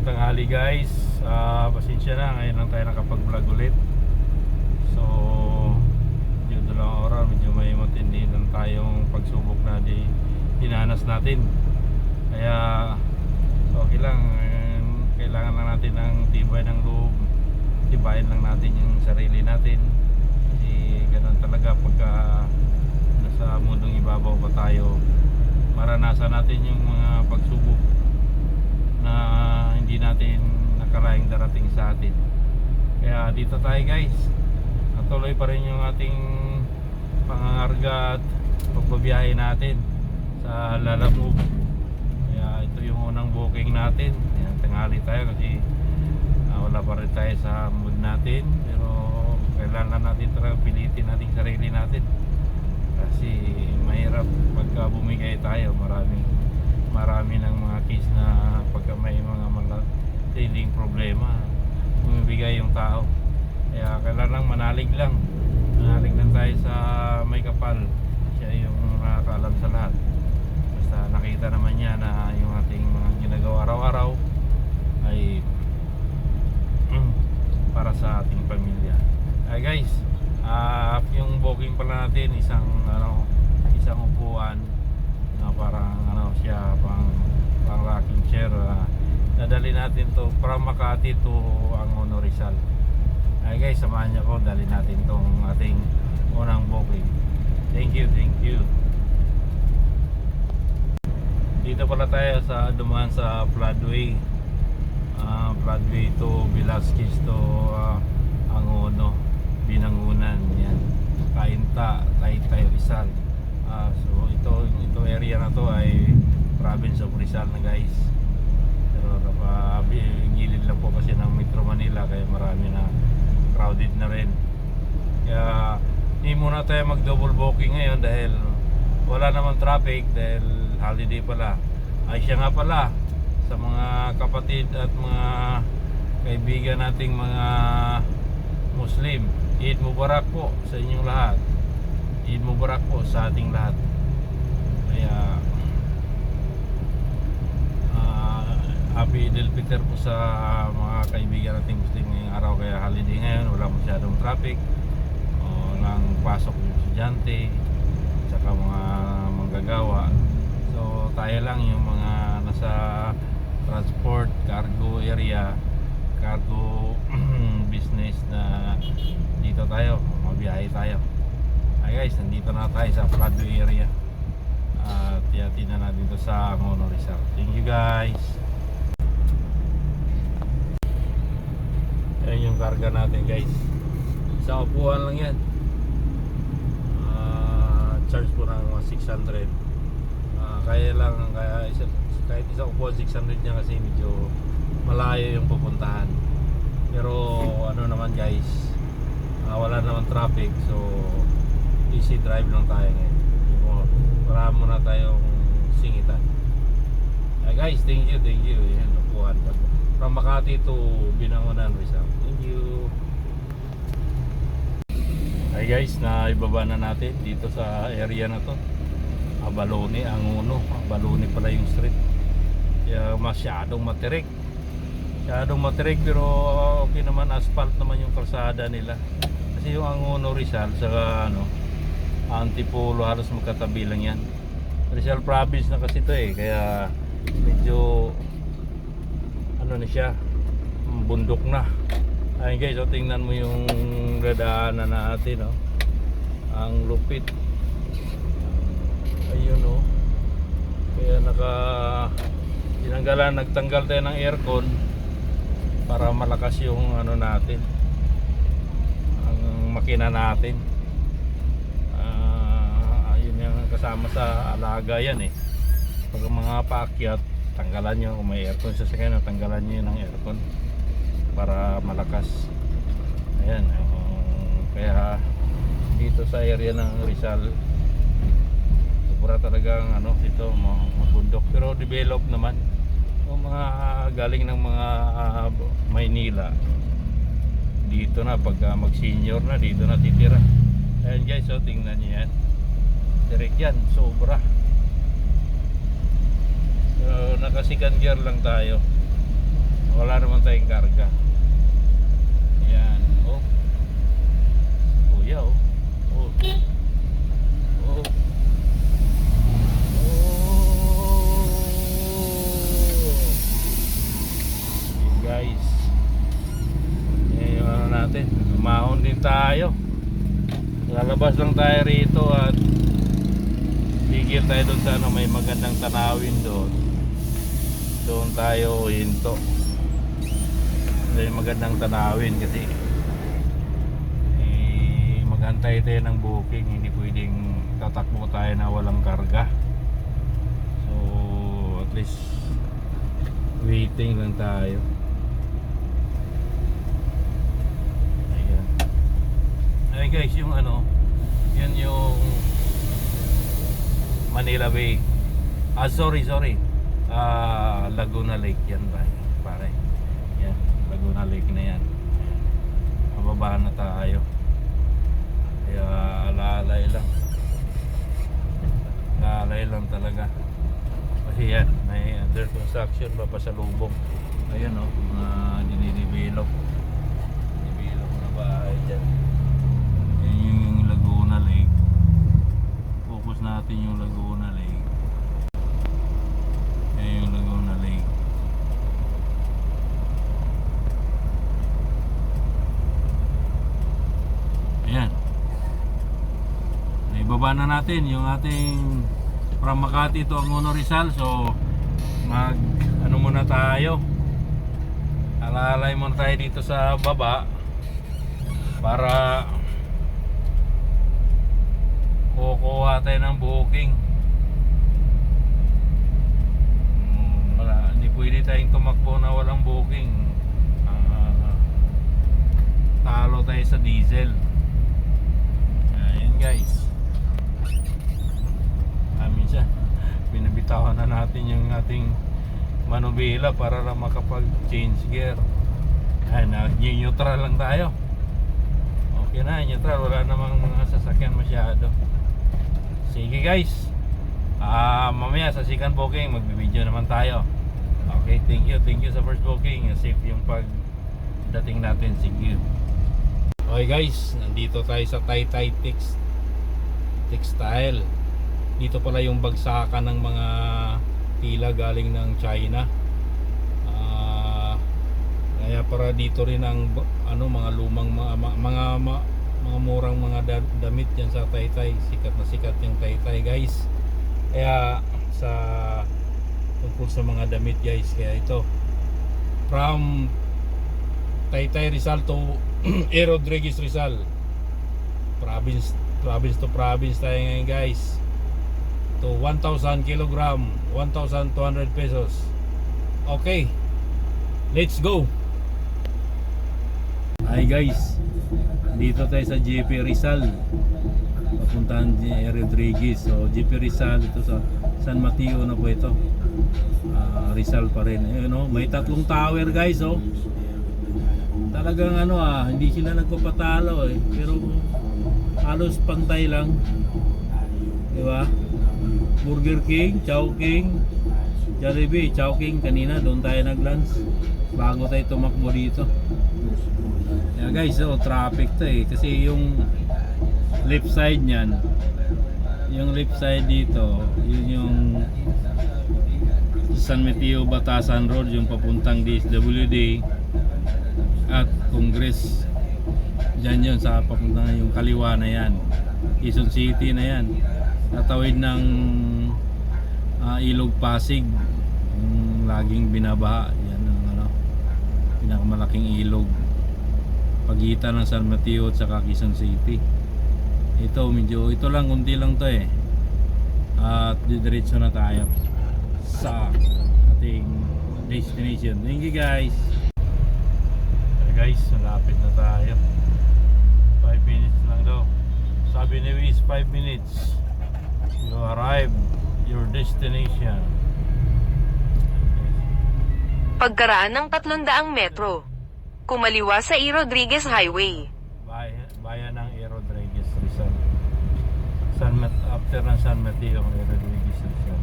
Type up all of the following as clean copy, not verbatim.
tanghali guys. Pasensya na, ngayon lang tayo nakapag-vlog ulit. So, yung dalawang oras, medyo may matindi lang tayong pagsubok na dinanas natin. Kaya, okay lang. Kailangan lang natin ng tibay ng loob. Tibayin lang natin yung sarili natin. Kasi ganun talaga pagka nasa mundong ibabaw pa tayo, maranasan natin yung mga pagsubok na hindi natin nakalaing darating sa atin. Kaya dito tayo guys, natuloy pa rin yung ating pangangarga at pagbabiyahe natin sa Lalamove. Kaya ito yung unang booking natin. Ayan, tanghali tayo kasi wala pa rin tayo sa mood natin, pero kailangan natin talaga pilitin natin sarili natin kasi mahirap pagka bumigay tayo. Marami ng mga case na pagka may mga malatiling problema, bumibigay yung tao. Kaya kailangan manalig lang tayo sa may kapal. Siya yung nakakaalam sa lahat. Basta nakita naman niya na yung ating mga ginagawa araw-araw ay para sa ating pamilya. Guys, yung booking pala natin isang upuan na parang siya pang rocking chair. Dadali natin to from Makati to Angono, Rizal. Guys, samahan niyo ko, dali natin tong ating unang booking. Thank you. Dito pala tayo sa dumaan sa floodway. Floodway to Velasquez to Angono, Binangunan, yan. Cainta, Taytay, Rizal. So ito area na to ay province of Rizal na guys. Pero gilid lang po kasi ng Metro Manila, kaya marami na crowded na rin. Kaya hindi muna tayo mag double booking ngayon dahil wala naman traffic dahil holiday pala. Ay siya nga pala, sa mga kapatid at mga kaibigan nating mga Muslim, Eid Mubarak po sa inyong lahat. Eid Mubarak po sa ating lahat. Kaya Happy Eid al-Fitr po sa mga kaibigan nating Muslim ngayong araw. Kaya holiday ngayon, wala masyadong traffic, walang pasok yung estudyante saka mga manggagawa. So tayo lang yung mga nasa transport, cargo area, cargo business na dito tayo, mabiyahe tayo. Guys, nandito na tayo sa floodway area at tiyatin na natin ito sa Angono, Rizal. Thank you guys. Ayan yung karga natin guys, isang upuan lang yan. Charge po ng 600. Kahit isang upuan 600 niya kasi medyo malayo yung pupuntahan. Pero ano naman guys, wala naman traffic, so easy drive lang tayo ngayon. Para muna tayong singitan. Guys, thank you. Yan, upuan from Makati to Binangonan, Rizal. Thank you. Hi guys, na ibaba na natin dito sa area na to. Abalone, Angono. Abalone pala yung street. Kaya masyadong matirik pero okay naman, asphalt naman yung kalsada nila. Kasi yung Angono, Rizal sa Antipolo halos magkatabi lang yan. Rizal province na kasi ito kaya medyo na siya, bundok na. Ayun guys, tingnan mo yung dadaanan natin, ang lupit. Ayun kaya nagtanggal tayo ng aircon para malakas yung natin, ang makina natin. Ayun yung kasama sa alaga yan pag mga paakyat, tanggalan nyo. Kung may aircon sa sakyan, tanggalan nyo ng aircon para malakas. Ayan, kaya dito sa area ng Rizal sobra talagang dito mabundok, pero develop naman. Yung mga galing ng mga Maynila dito na, pag mag senior na dito na titira. Ayan guys, tingnan nyo yan, direct yan, sobra. So naka second gear lang tayo. Wala naman tayong karga. Yan. Oh. Kuya oh. Oh. Oh. Guys, yung ano natin, umahon din tayo. Lalabas lang tayo rito at bigil tayo doon sa ano, may magandang tanawin doon. Doon tayo hinto. May magandang tanawin kasi magantay tayo ng booking, hindi pwedeng tatakbo tayo na walang karga. So at least waiting lang tayo. Ay guys, yung ano, yan yung Manila Bay. Sorry. Laguna Lake yan ba? Pare. Yan, Laguna Lake na yan. Mababa na tayo. Kaya lalay lang. Lalay lang talaga. Kasi yan, may under construction pa pasalubong. Ayan o, dinidevelop. Dinidevelop na bahay dyan. Yung Laguna Lake. Focus natin yung Laguna Lake. Ayan yung Laguna Lake. Ayan. Naibaba na natin yung ating from Makati to Angono Rizal. So mag ano muna tayo, alalay muna tayo dito sa baba para kukuha tayo ng booking. Hindi pwede tayong tumakbo na walang booking. Talo tayo sa diesel. Ayan guys. Minsan binabitawan na natin yung ating manubela para lang makapag change gear. Ayan, neutral lang tayo. Okay na, neutral. Wala namang mga sasakyan masyado. Sige guys, mamaya sa second booking magbibideo naman tayo. Okay, thank you sa first booking. Safe yung pagdating natin. Sige. Okay guys, nandito tayo sa Taytay Textile. Dito pala yung bagsakan ng mga tila galing ng China. Kaya para dito rin ang ano, mga lumang mga murang mga damit yan sa Taytay. Sikat na sikat yung Taytay guys. Kaya sa tungkol sa mga damit guys, kaya ito from Taytay Rizal to A. Rodriguez Rizal, province to province tayo ngayon guys. To 1,000 kilogram, 1,200 pesos. Okay, let's go. Hi guys, dito tayo sa JP Rizal, papuntahan ni Rodriguez. So JP Rizal, ito sa San Mateo na po ito. Rizal pa rin. You know, may tatlong tower guys. Oh, talagang ano hindi sila nagpapatalo pero halos pantay lang, di ba? Burger King, Chowking, Jollibee, Chowking kanina doon tayo nag-lunch bago tayo tumakbo dito. Yeah guys, traffic to kasi yung left side niyan, yung left side dito, yun yung San Mateo Batasan Road, yung papuntang DSWD at Congress. Diyan yun sa papuntang yung kaliwa na yan, Quezon City na yan, tatawid ng Ilog Pasig, yung laging binabaha. Yan ang ano, pinakamalaking ilog pagitan ng San Mateo at saka Quezon City. Ito medyo, ito lang, kunti lang to at didiretso na tayo sa ating destination. Thank you guys. Guys, malapit na tayo. 5 minutes lang daw. Sabi ni Wiz, 5 minutes you arrive your destination. Pagkaraan ng 300 metro, kumaliwa sa E. Rodriguez Highway. Bayan ng E. Rodriguez Rizal. After ng San Mateo, E. Rodriguez Rizal.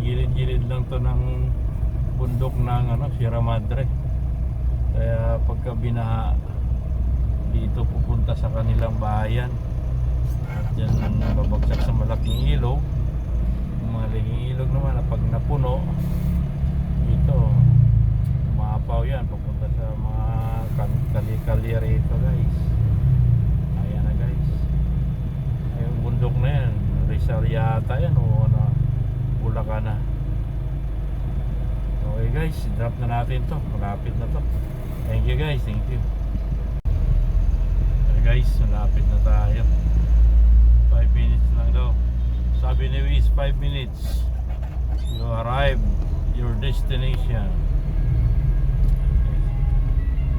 Gilid gilid-gilid lang to ng bundok ng Sierra Madre. Kaya pagka binaha dito pupunta sa kanilang bayan at yan babagsak sa malaking ilog. Yung malaking ilog naman na pag napuno dito umapaw yan papunta sa mga kali-kali rito guys. Ayan na guys, yung bundok na yan Rizal yata yan o Bulacan na. Okay guys, drop na natin to, malapit na to. Thank you guys, thank you. Okay guys, malapit na tayo. 5 minutes lang daw. Sabi ni Wiz, 5 minutes you arrive your destination.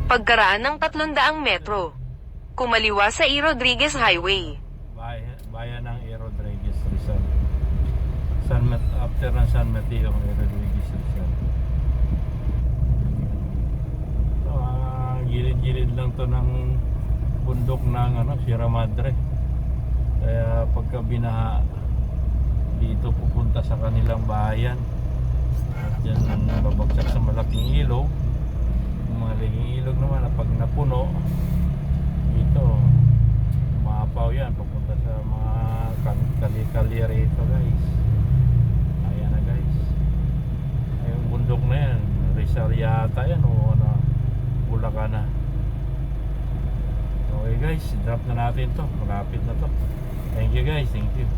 Pagkaraan ng 300 metro. Kumaliwa sa E. Rodriguez Highway. Bayan ng E. Rodriguez Rizal. After ng San Mateo, E. Rodriguez Rizal. Gilid-gilid lang to ng bundok ng Sierra Madre. Kaya pagka binaha dito pupunta sa kanilang bayan at yan babagsak sa malaking ilog. Yung malaking ilog naman na pag napuno dito umapaw yan papunta sa mga kali-kali rito guys. Ayan na guys, yung bundok na yan Rizal yata yan o Bulacan na. Okay guys, drop na natin to, malapit na to. Thank you guys, thank you.